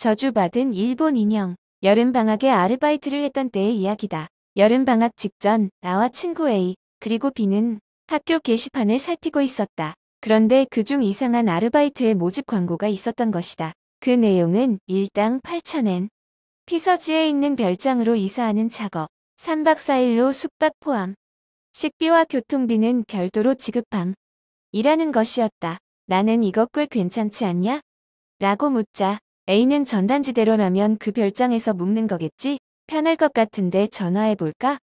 저주받은 일본 인형. 여름방학에 아르바이트를 했던 때의 이야기다. 여름방학 직전 나와 친구 A 그리고 B는 학교 게시판을 살피고 있었다. 그런데 그중 이상한 아르바이트의 모집 광고가 있었던 것이다. 그 내용은 일당 8,000엔. 피서지에 있는 별장으로 이사하는 작업. 3박 4일로 숙박 포함. 식비와 교통비는 별도로 지급함. 이라는 것이었다. 나는 이거 꽤 괜찮지 않냐? 라고 묻자 A는 전단지대로라면 그 별장에서 묵는 거겠지? 편할 것 같은데 전화해볼까?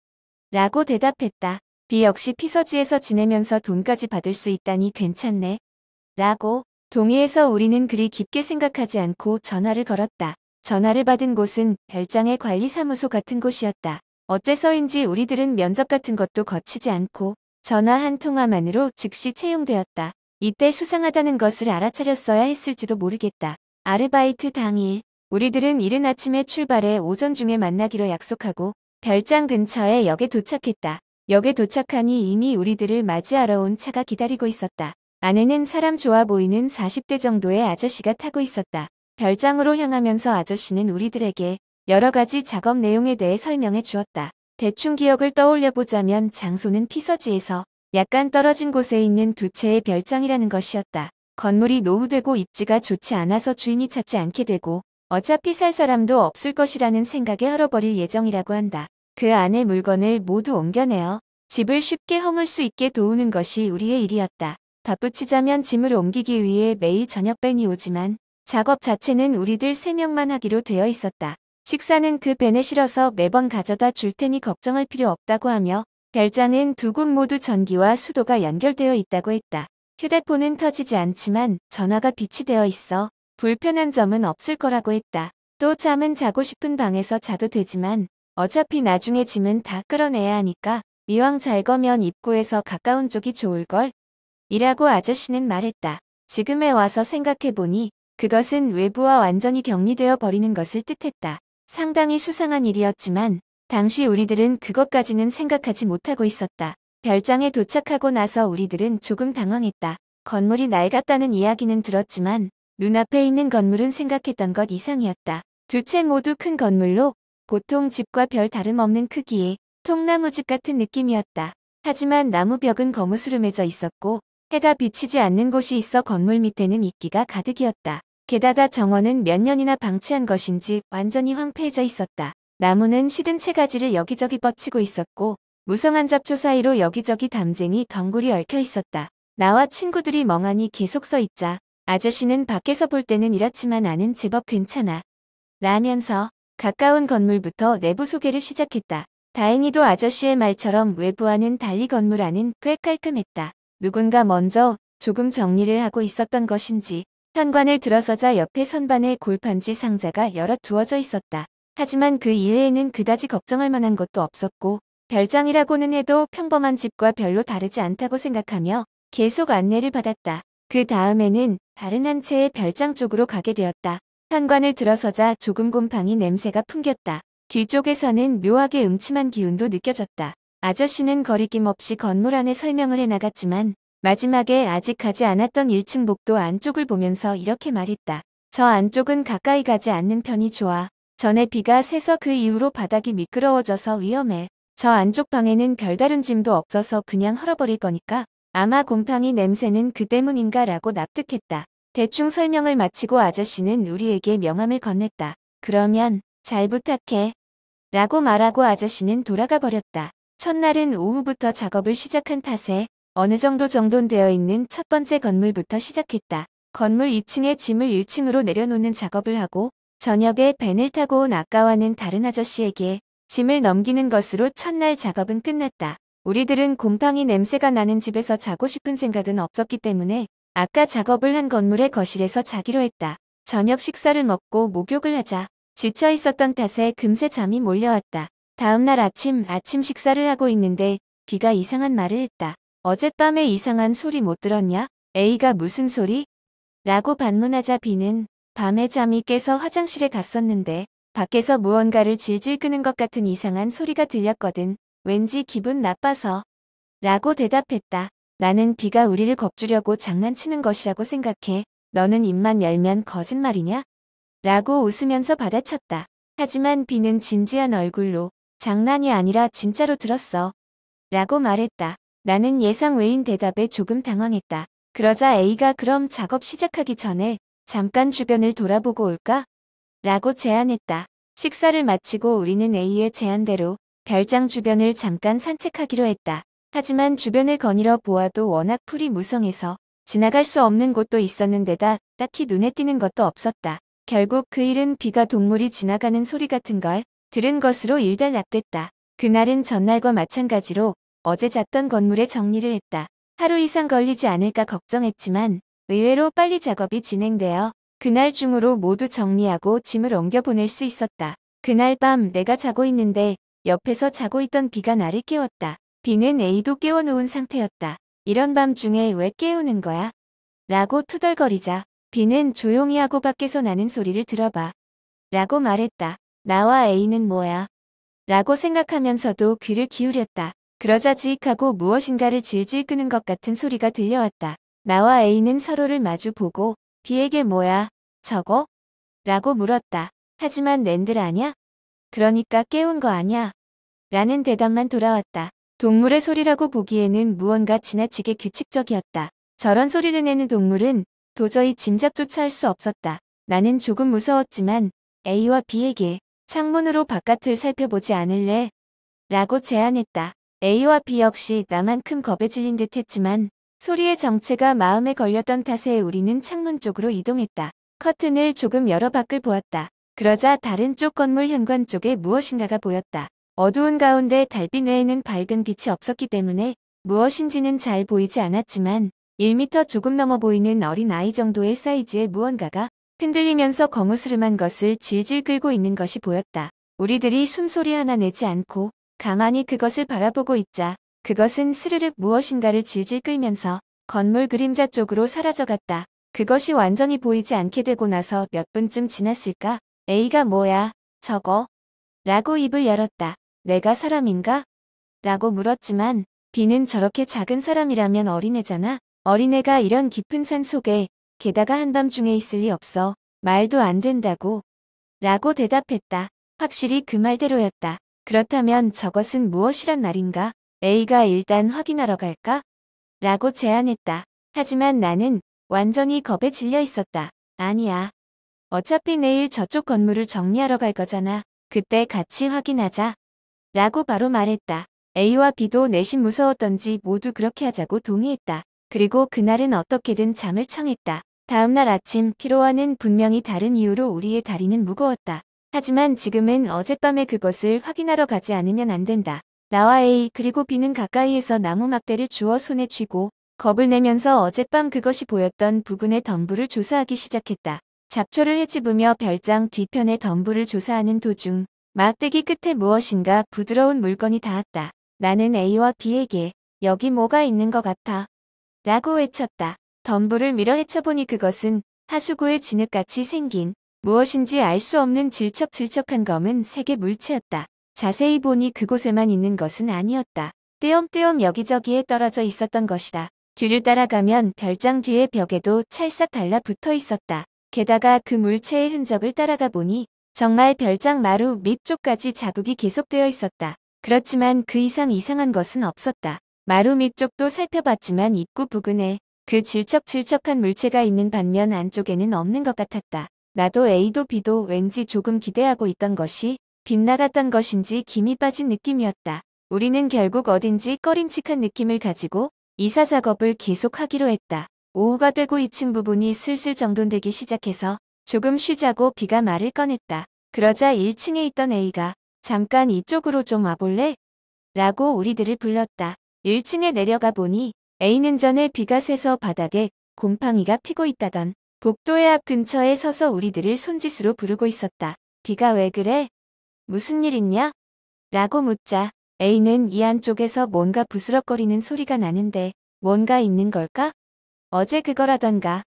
라고 대답했다. B 역시 피서지에서 지내면서 돈까지 받을 수 있다니 괜찮네. 라고 동의해서 우리는 그리 깊게 생각하지 않고 전화를 걸었다. 전화를 받은 곳은 별장의 관리사무소 같은 곳이었다. 어째서인지 우리들은 면접 같은 것도 거치지 않고 전화 한 통화만으로 즉시 채용되었다. 이때 수상하다는 것을 알아차렸어야 했을지도 모르겠다. 아르바이트 당일 우리들은 이른 아침에 출발해 오전 중에 만나기로 약속하고 별장 근처의 역에 도착했다. 역에 도착하니 이미 우리들을 맞이하러 온 차가 기다리고 있었다. 안에는 사람 좋아 보이는 40대 정도의 아저씨가 타고 있었다. 별장으로 향하면서 아저씨는 우리들에게 여러 가지 작업 내용에 대해 설명해 주었다. 대충 기억을 떠올려 보자면 장소는 피서지에서 약간 떨어진 곳에 있는 두 채의 별장이라는 것이었다. 건물이 노후되고 입지가 좋지 않아서 주인이 찾지 않게 되고 어차피 살 사람도 없을 것이라는 생각에 헐어버릴 예정이라고 한다. 그 안에 물건을 모두 옮겨내어 집을 쉽게 허물 수 있게 도우는 것이 우리의 일이었다. 덧붙이자면 짐을 옮기기 위해 매일 저녁 밴이 오지만 작업 자체는 우리들 3명만 하기로 되어 있었다. 식사는 그 밴에 실어서 매번 가져다 줄 테니 걱정할 필요 없다고 하며 별장은 두 곳 모두 전기와 수도가 연결되어 있다고 했다. 휴대폰은 터지지 않지만 전화가 비치되어 있어 불편한 점은 없을 거라고 했다. 또 잠은 자고 싶은 방에서 자도 되지만 어차피 나중에 짐은 다 끌어내야 하니까 이왕 잘 거면 입구에서 가까운 쪽이 좋을걸? 이라고 아저씨는 말했다. 지금에 와서 생각해보니 그것은 외부와 완전히 격리되어 버리는 것을 뜻했다. 상당히 수상한 일이었지만 당시 우리들은 그것까지는 생각하지 못하고 있었다. 별장에 도착하고 나서 우리들은 조금 당황했다. 건물이 낡았다는 이야기는 들었지만 눈앞에 있는 건물은 생각했던 것 이상이었다. 두 채 모두 큰 건물로 보통 집과 별 다름없는 크기의 통나무집 같은 느낌이었다. 하지만 나무벽은 거무스름해져 있었고 해가 비치지 않는 곳이 있어 건물 밑에는 이끼가 가득이었다. 게다가 정원은 몇 년이나 방치한 것인지 완전히 황폐해져 있었다. 나무는 시든 채가지를 여기저기 뻗치고 있었고 무성한 잡초 사이로 여기저기 담쟁이 덩굴이 얽혀 있었다. 나와 친구들이 멍하니 계속 서 있자 아저씨는 밖에서 볼 때는 이렇지만 나는 제법 괜찮아 라면서 가까운 건물부터 내부 소개를 시작했다. 다행히도 아저씨의 말처럼 외부와는 달리 건물 안은 꽤 깔끔했다. 누군가 먼저 조금 정리를 하고 있었던 것인지 현관을 들어서자 옆에 선반에 골판지 상자가 여럿 두어져 있었다. 하지만 그 이외에는 그다지 걱정할 만한 것도 없었고 별장이라고는 해도 평범한 집과 별로 다르지 않다고 생각하며 계속 안내를 받았다. 그 다음에는 다른 한 채의 별장 쪽으로 가게 되었다. 현관을 들어서자 조금 곰팡이 냄새가 풍겼다. 뒤쪽에서는 묘하게 음침한 기운도 느껴졌다. 아저씨는 거리낌 없이 건물 안에 설명을 해나갔지만 마지막에 아직 가지 않았던 1층 복도 안쪽을 보면서 이렇게 말했다. 저 안쪽은 가까이 가지 않는 편이 좋아. 전에 비가 새서 그 이후로 바닥이 미끄러워져서 위험해. 저 안쪽 방에는 별다른 짐도 없어서 그냥 헐어버릴 거니까 아마 곰팡이 냄새는 그 때문인가 라고 납득했다. 대충 설명을 마치고 아저씨는 우리에게 명함을 건넸다. 그러면 잘 부탁해. 라고 말하고 아저씨는 돌아가 버렸다. 첫날은 오후부터 작업을 시작한 탓에 어느 정도 정돈되어 있는 첫 번째 건물부터 시작했다. 건물 2층에 짐을 1층으로 내려놓는 작업을 하고 저녁에 밴을 타고 온 아까와는 다른 아저씨에게 짐을 넘기는 것으로 첫날 작업은 끝났다. 우리들은 곰팡이 냄새가 나는 집에서 자고 싶은 생각은 없었기 때문에 아까 작업을 한 건물의 거실에서 자기로 했다. 저녁 식사를 먹고 목욕을 하자 지쳐 있었던 탓에 금세 잠이 몰려왔다. 다음날 아침 식사를 하고 있는데 B가 이상한 말을 했다. 어젯밤에 이상한 소리 못 들었냐? A가 무슨 소리? 라고 반문하자 B는 밤에 잠이 깨서 화장실에 갔었는데 밖에서 무언가를 질질 끄는 것 같은 이상한 소리가 들렸거든. 왠지 기분 나빠서. 라고 대답했다. 나는 B가 우리를 겁주려고 장난치는 것이라고 생각해. 너는 입만 열면 거짓말이냐? 라고 웃으면서 받아쳤다. 하지만 B는 진지한 얼굴로 장난이 아니라 진짜로 들었어. 라고 말했다. 나는 예상 외인 대답에 조금 당황했다. 그러자 A가 그럼 작업 시작하기 전에 잠깐 주변을 돌아보고 올까? 라고 제안했다. 식사를 마치고 우리는 A의 제안대로 별장 주변을 잠깐 산책하기로 했다. 하지만 주변을 거닐어 보아도 워낙 풀이 무성해서 지나갈 수 없는 곳도 있었는데다 딱히 눈에 띄는 것도 없었다. 결국 그 일은 B가 동물이 지나가는 소리 같은 걸 들은 것으로 일단락됐다. 그날은 전날과 마찬가지로 어제 잤던 건물의 정리를 했다. 하루 이상 걸리지 않을까 걱정했지만 의외로 빨리 작업이 진행되어 그날 중으로 모두 정리하고 짐을 옮겨 보낼 수 있었다. 그날 밤 내가 자고 있는데 옆에서 자고 있던 B가 나를 깨웠다. B는 A도 깨워놓은 상태였다. 이런 밤 중에 왜 깨우는 거야? 라고 투덜거리자 B는 조용히 하고 밖에서 나는 소리를 들어봐. 라고 말했다. 나와 A는 뭐야? 라고 생각하면서도 귀를 기울였다. 그러자 지익하고 무엇인가를 질질 끄는 것 같은 소리가 들려왔다. 나와 A는 서로를 마주 보고 B에게 뭐야, 저거? 라고 물었다. 하지만 낸들 아냐? 그러니까 깨운 거 아냐? 라는 대답만 돌아왔다. 동물의 소리라고 보기에는 무언가 지나치게 규칙적이었다. 저런 소리를 내는 동물은 도저히 짐작조차 할 수 없었다. 나는 조금 무서웠지만 A와 B에게 창문으로 바깥을 살펴보지 않을래? 라고 제안했다. A와 B 역시 나만큼 겁에 질린 듯 했지만 소리의 정체가 마음에 걸렸던 탓에 우리는 창문 쪽으로 이동했다. 커튼을 조금 열어 밖을 보았다. 그러자 다른 쪽 건물 현관 쪽에 무엇인가가 보였다. 어두운 가운데 달빛 외에는 밝은 빛이 없었기 때문에 무엇인지는 잘 보이지 않았지만 1m 조금 넘어 보이는 어린 아이 정도의 사이즈의 무언가가 흔들리면서 거무스름한 것을 질질 끌고 있는 것이 보였다. 우리들이 숨소리 하나 내지 않고 가만히 그것을 바라보고 있자 그것은 스르륵 무엇인가를 질질 끌면서 건물 그림자 쪽으로 사라져갔다. 그것이 완전히 보이지 않게 되고 나서 몇 분쯤 지났을까? A가 뭐야, 저거? 라고 입을 열었다. 내가 사람인가? 라고 물었지만 B는 저렇게 작은 사람이라면 어린애잖아. 어린애가 이런 깊은 산 속에 게다가 한밤중에 있을 리 없어. 말도 안 된다고. 라고 대답했다. 확실히 그 말대로였다. 그렇다면 저것은 무엇이란 말인가? A가 일단 확인하러 갈까? 라고 제안했다. 하지만 나는 완전히 겁에 질려 있었다. 아니야. 어차피 내일 저쪽 건물을 정리하러 갈 거잖아. 그때 같이 확인하자. 라고 바로 말했다. A와 B도 내심 무서웠던지 모두 그렇게 하자고 동의했다. 그리고 그날은 어떻게든 잠을 청했다. 다음날 아침 피로와는 분명히 다른 이유로 우리의 다리는 무거웠다. 하지만 지금은 어젯밤에 그것을 확인하러 가지 않으면 안 된다. 나와 A 그리고 B는 가까이에서 나무 막대를 주워 손에 쥐고 겁을 내면서 어젯밤 그것이 보였던 부근의 덤불을 조사하기 시작했다. 잡초를 헤집으며 별장 뒤편의 덤불을 조사하는 도중 막대기 끝에 무엇인가 부드러운 물건이 닿았다. 나는 A와 B에게 여기 뭐가 있는 것 같아. 라고 외쳤다. 덤불을 밀어 헤쳐보니 그것은 하수구의 진흙같이 생긴 무엇인지 알 수 없는 질척질척한 검은 색의 물체였다. 자세히 보니 그곳에만 있는 것은 아니었다. 띄엄띄엄 여기저기에 떨어져 있었던 것이다. 뒤를 따라가면 별장 뒤의 벽에도 찰싹 달라붙어 있었다. 게다가 그 물체의 흔적을 따라가 보니 정말 별장 마루 밑쪽까지 자국이 계속되어 있었다. 그렇지만 그 이상 이상한 것은 없었다. 마루 밑쪽도 살펴봤지만 입구 부근에 그 질척질척한 물체가 있는 반면 안쪽에는 없는 것 같았다. 나도 A도 B도 왠지 조금 기대하고 있던 것이 빗나갔던 것인지 김이 빠진 느낌이었다. 우리는 결국 어딘지 꺼림칙한 느낌을 가지고 이사 작업을 계속하기로 했다. 오후가 되고 2층 부분이 슬슬 정돈되기 시작해서 조금 쉬자고 B가 말을 꺼냈다. 그러자 1층에 있던 A가 잠깐 이쪽으로 좀 와볼래? 라고 우리들을 불렀다. 1층에 내려가 보니 A는 전에 비가 새서 바닥에 곰팡이가 피고 있다던 복도의 앞 근처에 서서 우리들을 손짓으로 부르고 있었다. 비가 왜 그래? 무슨 일 있냐? 라고 묻자 A는 이 안쪽에서 뭔가 부스럭거리는 소리가 나는데 뭔가 있는 걸까? 어제 그거라던가.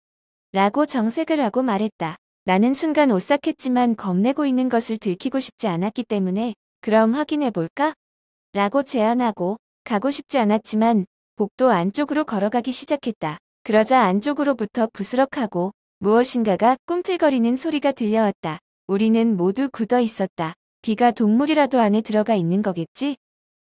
라고 정색을 하고 말했다. 나는 순간 오싹했지만 겁내고 있는 것을 들키고 싶지 않았기 때문에 그럼 확인해 볼까? 라고 제안하고 가고 싶지 않았지만 복도 안쪽으로 걸어가기 시작했다. 그러자 안쪽으로부터 부스럭하고 무엇인가가 꿈틀거리는 소리가 들려왔다. 우리는 모두 굳어 있었다. 비가 동물이라도 안에 들어가 있는 거겠지?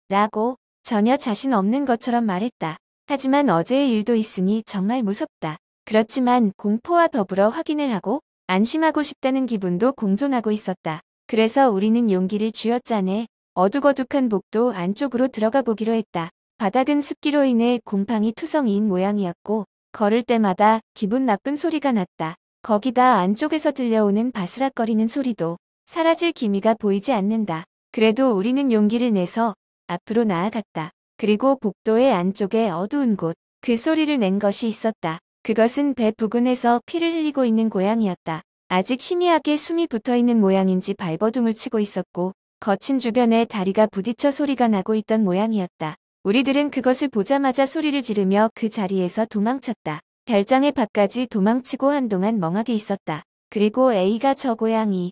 라고 전혀 자신 없는 것처럼 말했다. 하지만 어제의 일도 있으니 정말 무섭다. 그렇지만 공포와 더불어 확인을 하고 안심하고 싶다는 기분도 공존하고 있었다. 그래서 우리는 용기를 쥐어짜내 어둑어둑한 복도 안쪽으로 들어가 보기로 했다. 바닥은 습기로 인해 곰팡이 투성이인 모양이었고 걸을 때마다 기분 나쁜 소리가 났다. 거기다 안쪽에서 들려오는 바스락거리는 소리도 사라질 기미가 보이지 않는다. 그래도 우리는 용기를 내서 앞으로 나아갔다. 그리고 복도의 안쪽에 어두운 곳, 그 소리를 낸 것이 있었다. 그것은 배 부근에서 피를 흘리고 있는 고양이였다. 아직 희미하게 숨이 붙어있는 모양인지 발버둥을 치고 있었고 거친 주변에 다리가 부딪혀 소리가 나고 있던 모양이었다. 우리들은 그것을 보자마자 소리를 지르며 그 자리에서 도망쳤다. 별장의 밖까지 도망치고 한동안 멍하게 있었다. 그리고 A가 저 고양이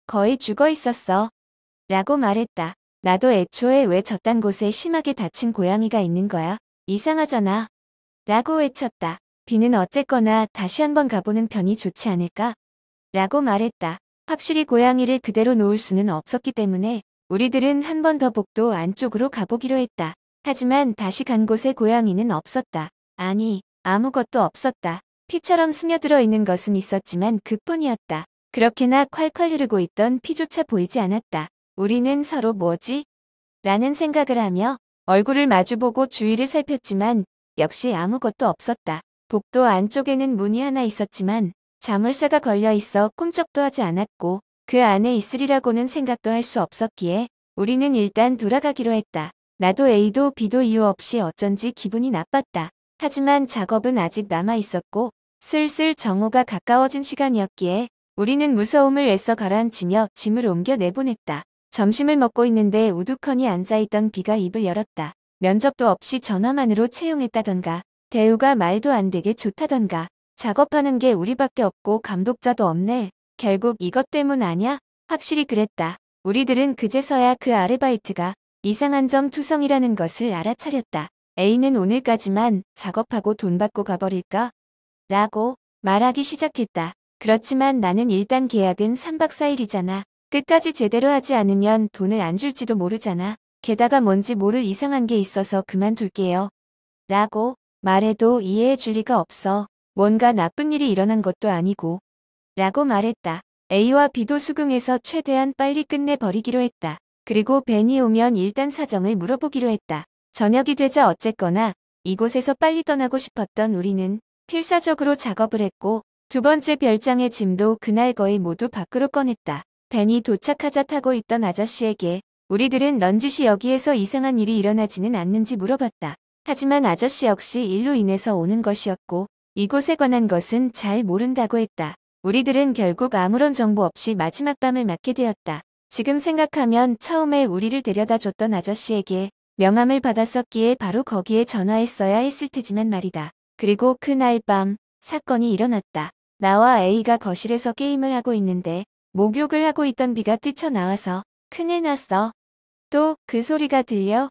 거의 죽어 있었어. 라고 말했다. 나도 애초에 왜 저딴 곳에 심하게 다친 고양이가 있는 거야? 이상하잖아. 라고 외쳤다. B는 어쨌거나 다시 한번 가보는 편이 좋지 않을까? 라고 말했다. 확실히 고양이를 그대로 놓을 수는 없었기 때문에 우리들은 한 번 더 복도 안쪽으로 가보기로 했다. 하지만 다시 간 곳에 고양이는 없었다. 아니, 아무것도 없었다. 피처럼 스며들어 있는 것은 있었지만 그뿐이었다. 그렇게나 콸콸 흐르고 있던 피조차 보이지 않았다. 우리는 서로 뭐지? 라는 생각을 하며 얼굴을 마주보고 주위를 살폈지만 역시 아무것도 없었다. 복도 안쪽에는 문이 하나 있었지만 자물쇠가 걸려 있어 꿈쩍도 하지 않았고 그 안에 있으리라고는 생각도 할 수 없었기에 우리는 일단 돌아가기로 했다. 나도 A도 B도 이유 없이 어쩐지 기분이 나빴다. 하지만 작업은 아직 남아 있었고 슬슬 정오가 가까워진 시간이었기에 우리는 무서움을 애써 가라앉히며 짐을 옮겨 내보냈다. 점심을 먹고 있는데 우두커니 앉아있던 B가 입을 열었다. 면접도 없이 전화만으로 채용했다던가 대우가 말도 안 되게 좋다던가 작업하는 게 우리밖에 없고 감독자도 없네. 결국 이것 때문 아냐? 확실히 그랬다. 우리들은 그제서야 그 아르바이트가 이상한 점 투성이라는 것을 알아차렸다. A는 오늘까지만 작업하고 돈 받고 가버릴까? 라고 말하기 시작했다. 그렇지만 나는 일단 계약은 3박 4일이잖아. 끝까지 제대로 하지 않으면 돈을 안 줄지도 모르잖아. 게다가 뭔지 모를 이상한 게 있어서 그만둘게요. 라고 말해도 이해해 줄 리가 없어. 뭔가 나쁜 일이 일어난 것도 아니고. 라고 말했다. A와 B도 수긍해서 최대한 빨리 끝내버리기로 했다. 그리고 벤이 오면 일단 사정을 물어보기로 했다. 저녁이 되자 어쨌거나 이곳에서 빨리 떠나고 싶었던 우리는 필사적으로 작업을 했고 두 번째 별장의 짐도 그날 거의 모두 밖으로 꺼냈다. 벤이 도착하자 타고 있던 아저씨에게 우리들은 넌지시 여기에서 이상한 일이 일어나지는 않는지 물어봤다. 하지만 아저씨 역시 일로 인해서 오는 것이었고 이곳에 관한 것은 잘 모른다고 했다. 우리들은 결국 아무런 정보 없이 마지막 밤을 맞게 되었다. 지금 생각하면 처음에 우리를 데려다 줬던 아저씨에게 명함을 받았었기에 바로 거기에 전화했어야 했을 테지만 말이다. 그리고 그날 밤 사건이 일어났다. 나와 A가 거실에서 게임을 하고 있는데 목욕을 하고 있던 B가 뛰쳐나와서 큰일 났어. 또 그 소리가 들려?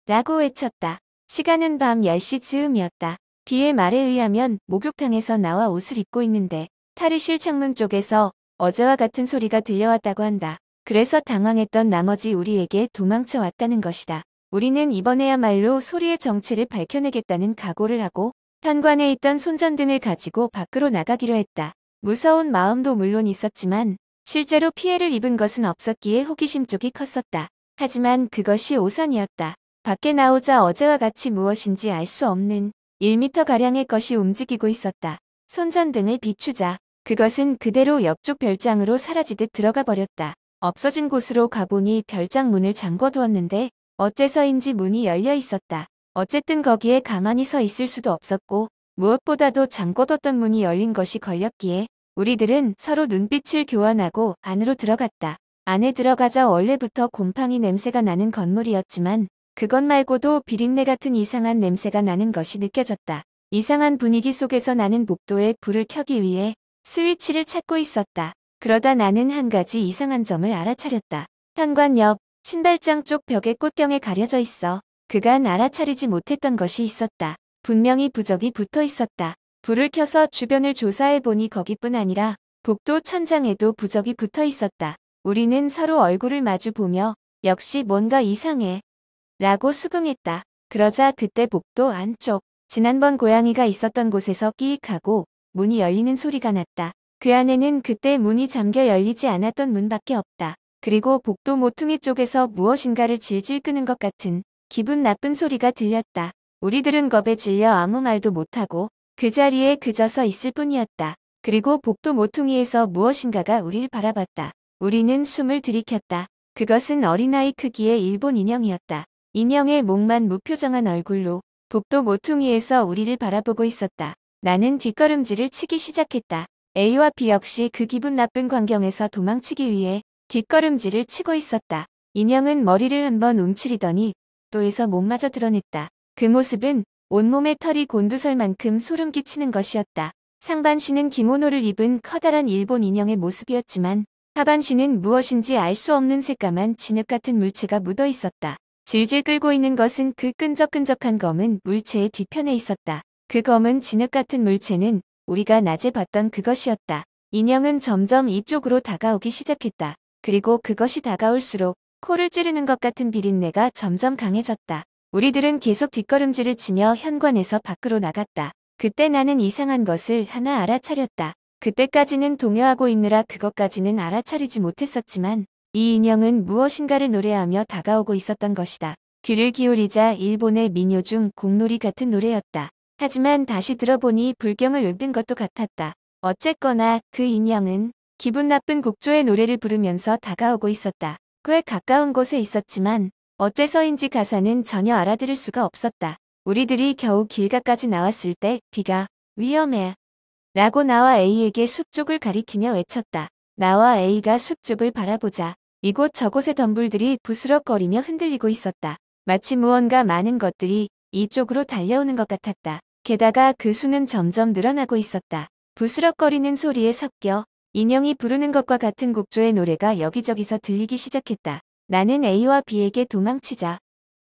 라고 외쳤다. 시간은 밤 10시 즈음이었다. B의 말에 의하면 목욕탕에서 나와 옷을 입고 있는데 탈의실 창문 쪽에서 어제와 같은 소리가 들려왔다고 한다. 그래서 당황했던 나머지 우리에게 도망쳐 왔다는 것이다. 우리는 이번에야말로 소리의 정체를 밝혀내겠다는 각오를 하고 현관에 있던 손전등을 가지고 밖으로 나가기로 했다. 무서운 마음도 물론 있었지만 실제로 피해를 입은 것은 없었기에 호기심 쪽이 컸었다. 하지만 그것이 오산이었다. 밖에 나오자 어제와 같이 무엇인지 알 수 없는 1m가량의 것이 움직이고 있었다. 손전등을 비추자 그것은 그대로 옆쪽 별장으로 사라지듯 들어가 버렸다. 없어진 곳으로 가보니 별장 문을 잠궈두었는데 어째서인지 문이 열려 있었다. 어쨌든 거기에 가만히 서 있을 수도 없었고 무엇보다도 잠궈뒀던 문이 열린 것이 걸렸기에 우리들은 서로 눈빛을 교환하고 안으로 들어갔다. 안에 들어가자 원래부터 곰팡이 냄새가 나는 건물이었지만 그것 말고도 비린내 같은 이상한 냄새가 나는 것이 느껴졌다. 이상한 분위기 속에서 나는 복도에 불을 켜기 위해 스위치를 찾고 있었다. 그러다 나는 한 가지 이상한 점을 알아차렸다. 현관 옆 신발장 쪽 벽에 꽃병에 가려져 있어 그간 알아차리지 못했던 것이 있었다. 분명히 부적이 붙어 있었다. 불을 켜서 주변을 조사해보니 거기뿐 아니라 복도 천장에도 부적이 붙어 있었다. 우리는 서로 얼굴을 마주보며 역시 뭔가 이상해 라고 수긍했다. 그러자 그때 복도 안쪽, 지난번 고양이가 있었던 곳에서 끼익하고 문이 열리는 소리가 났다. 그 안에는 그때 문이 잠겨 열리지 않았던 문밖에 없다. 그리고 복도 모퉁이 쪽에서 무엇인가를 질질 끄는 것 같은 기분 나쁜 소리가 들렸다. 우리들은 겁에 질려 아무 말도 못하고 그 자리에 그저 서 있을 뿐이었다. 그리고 복도 모퉁이에서 무엇인가가 우리를 바라봤다. 우리는 숨을 들이켰다. 그것은 어린아이 크기의 일본 인형이었다. 인형의 목만 무표정한 얼굴로 복도 모퉁이에서 우리를 바라보고 있었다. 나는 뒷걸음질을 치기 시작했다. A와 B 역시 그 기분 나쁜 광경에서 도망치기 위해 뒷걸음질을 치고 있었다. 인형은 머리를 한번 움츠리더니 복도에서 몸마저 드러냈다. 그 모습은 온몸에 털이 곤두설만큼 소름 끼치는 것이었다. 상반신은 기모노를 입은 커다란 일본 인형의 모습이었지만 하반신은 무엇인지 알 수 없는 새까만 진흙 같은 물체가 묻어 있었다. 질질 끌고 있는 것은 그 끈적끈적한 검은 물체의 뒤편에 있었다. 그 검은 진흙 같은 물체는 우리가 낮에 봤던 그것이었다. 인형은 점점 이쪽으로 다가오기 시작했다. 그리고 그것이 다가올수록 코를 찌르는 것 같은 비린내가 점점 강해졌다. 우리들은 계속 뒷걸음질을 치며 현관에서 밖으로 나갔다. 그때 나는 이상한 것을 하나 알아차렸다. 그때까지는 동요하고 있느라 그것까지는 알아차리지 못했었지만 이 인형은 무엇인가를 노래하며 다가오고 있었던 것이다. 귀를 기울이자 일본의 민요 중 공놀이 같은 노래였다. 하지만 다시 들어보니 불경을 읊은 것도 같았다. 어쨌거나 그 인형은 기분 나쁜 곡조의 노래를 부르면서 다가오고 있었다. 꽤 가까운 곳에 있었지만 어째서인지 가사는 전혀 알아들을 수가 없었다. 우리들이 겨우 길가까지 나왔을 때 B가 위험해 라고 나와 A에게 숲 쪽을 가리키며 외쳤다. 나와 A가 숲 쪽을 바라보자 이곳 저곳의 덤불들이 부스럭거리며 흔들리고 있었다. 마치 무언가 많은 것들이 이쪽으로 달려오는 것 같았다. 게다가 그 수는 점점 늘어나고 있었다. 부스럭거리는 소리에 섞여 인형이 부르는 것과 같은 곡조의 노래가 여기저기서 들리기 시작했다. 나는 A와 B에게 도망치자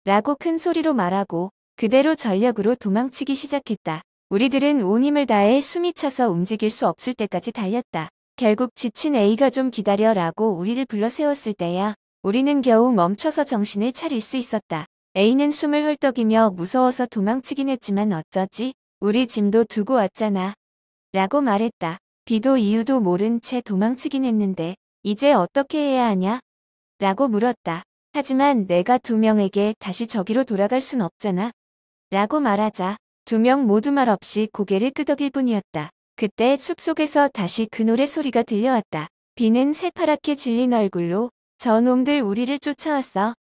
라고 큰 소리로 말하고 그대로 전력으로 도망치기 시작했다. 우리들은 온 힘을 다해 숨이 차서 움직일 수 없을 때까지 달렸다. 결국 지친 A가 좀 기다려 라고 우리를 불러 세웠을 때야 우리는 겨우 멈춰서 정신을 차릴 수 있었다. A는 숨을 헐떡이며 무서워서 도망치긴 했지만 어쩌지? 우리 짐도 두고 왔잖아 라고 말했다. B도 이유도 모른 채 도망치긴 했는데 이제 어떻게 해야 하냐? 라고 물었다. 하지만 내가 두 명에게 다시 저기로 돌아갈 순 없잖아 라고 말하자 두 명 모두 말없이 고개를 끄덕일 뿐이었다. 그때 숲속에서 다시 그 노래 소리가 들려왔다. B는 새파랗게 질린 얼굴로 저놈들 우리를 쫓아왔어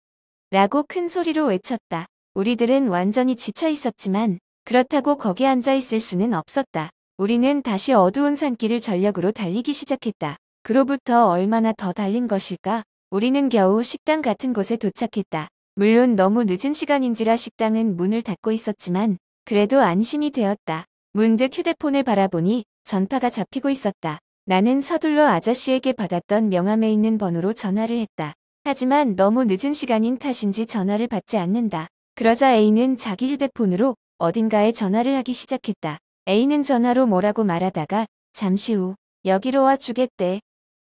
라고 큰 소리로 외쳤다. 우리들은 완전히 지쳐 있었지만 그렇다고 거기 앉아 있을 수는 없었다. 우리는 다시 어두운 산길을 전력으로 달리기 시작했다. 그로부터 얼마나 더 달린 것일까? 우리는 겨우 식당 같은 곳에 도착했다. 물론 너무 늦은 시간인지라 식당은 문을 닫고 있었지만 그래도 안심이 되었다. 문득 휴대폰을 바라보니 전파가 잡히고 있었다. 나는 서둘러 아저씨에게 받았던 명함에 있는 번호로 전화를 했다. 하지만 너무 늦은 시간인 탓인지 전화를 받지 않는다. 그러자 A는 자기 휴대폰으로 어딘가에 전화를 하기 시작했다. A는 전화로 뭐라고 말하다가 잠시 후 여기로 와 주겠대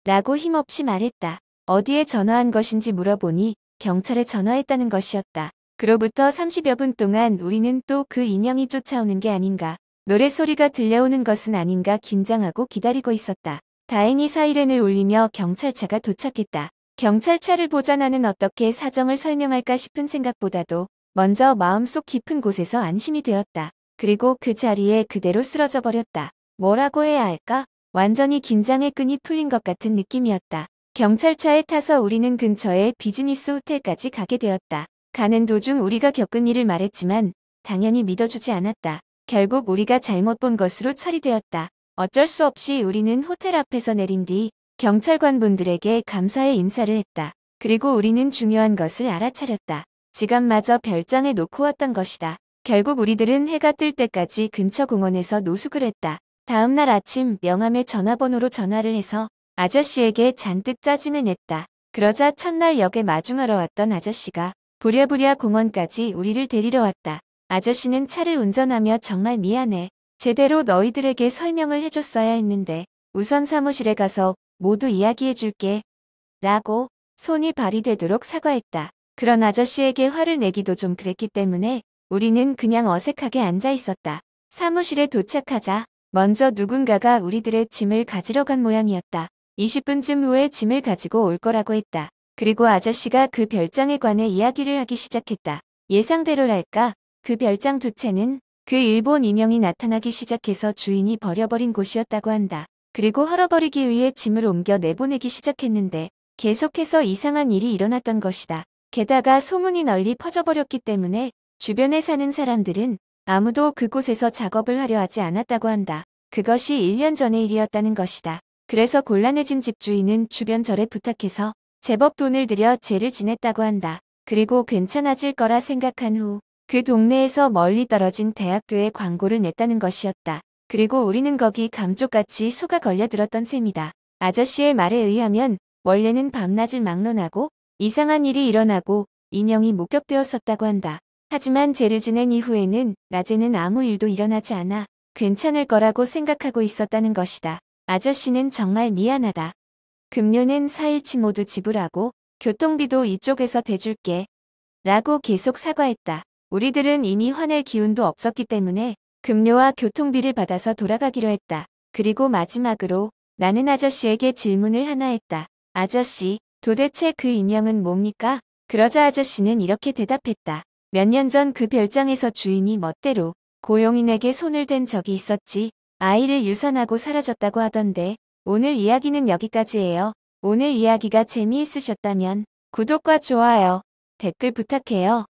라고 힘없이 말했다. 어디에 전화한 것인지 물어보니 경찰에 전화했다는 것이었다. 그로부터 30여 분 동안 우리는 또 그 인형이 쫓아오는 게 아닌가, 노래소리가 들려오는 것은 아닌가 긴장하고 기다리고 있었다. 다행히 사이렌을 울리며 경찰차가 도착했다. 경찰차를 보자 나는 어떻게 사정을 설명할까 싶은 생각보다도 먼저 마음속 깊은 곳에서 안심이 되었다. 그리고 그 자리에 그대로 쓰러져 버렸다. 뭐라고 해야 할까? 완전히 긴장의 끈이 풀린 것 같은 느낌이었다. 경찰차에 타서 우리는 근처의 비즈니스 호텔까지 가게 되었다. 가는 도중 우리가 겪은 일을 말했지만 당연히 믿어주지 않았다. 결국 우리가 잘못 본 것으로 처리되었다. 어쩔 수 없이 우리는 호텔 앞에서 내린 뒤 경찰관분들에게 감사의 인사를 했다. 그리고 우리는 중요한 것을 알아차렸다. 지갑마저 별장에 놓고 왔던 것이다. 결국 우리들은 해가 뜰 때까지 근처 공원에서 노숙을 했다. 다음날 아침 명함의 전화번호로 전화를 해서 아저씨에게 잔뜩 짜증을 냈다. 그러자 첫날 역에 마중하러 왔던 아저씨가 부랴부랴 공원까지 우리를 데리러 왔다. 아저씨는 차를 운전하며 정말 미안해 제대로 너희들에게 설명을 해줬어야 했는데 우선 사무실에 가서 모두 이야기해줄게. 라고 손이 발휘되도록 사과했다. 그런 아저씨에게 화를 내기도 좀 그랬기 때문에 우리는 그냥 어색하게 앉아 있었다. 사무실에 도착하자 먼저 누군가가 우리들의 짐을 가지러 간 모양이었다. 20분쯤 후에 짐을 가지고 올 거라고 했다. 그리고 아저씨가 그 별장에 관해 이야기를 하기 시작했다. 예상대로랄까 그 별장 두 채는 그 일본 인형이 나타나기 시작해서 주인이 버려버린 곳이었다고 한다. 그리고 헐어버리기 위해 짐을 옮겨 내보내기 시작했는데 계속해서 이상한 일이 일어났던 것이다. 게다가 소문이 널리 퍼져버렸기 때문에 주변에 사는 사람들은 아무도 그곳에서 작업을 하려 하지 않았다고 한다. 그것이 1년 전의 일이었다는 것이다. 그래서 곤란해진 집주인은 주변 절에 부탁해서 제법 돈을 들여 죄를 지냈다고 한다. 그리고 괜찮아질 거라 생각한 후 그 동네에서 멀리 떨어진 대학교에 광고를 냈다는 것이었다. 그리고 우리는 거기 감쪽같이 속아 걸려들었던 셈이다. 아저씨의 말에 의하면 원래는 밤낮을 막론하고 이상한 일이 일어나고 인형이 목격되었었다고 한다. 하지만 죄를 지낸 이후에는 낮에는 아무 일도 일어나지 않아 괜찮을 거라고 생각하고 있었다는 것이다. 아저씨는 정말 미안하다. 급료는 4일치 모두 지불하고 교통비도 이쪽에서 대줄게. 라고 계속 사과했다. 우리들은 이미 화낼 기운도 없었기 때문에 급료와 교통비를 받아서 돌아가기로 했다. 그리고 마지막으로 나는 아저씨에게 질문을 하나 했다. 아저씨, 도대체 그 인형은 뭡니까? 그러자 아저씨는 이렇게 대답했다. 몇 년 전 그 별장에서 주인이 멋대로 고용인에게 손을 댄 적이 있었지. 아이를 유산하고 사라졌다고 하던데 오늘 이야기는 여기까지예요. 오늘 이야기가 재미있으셨다면 구독과 좋아요, 댓글 부탁해요.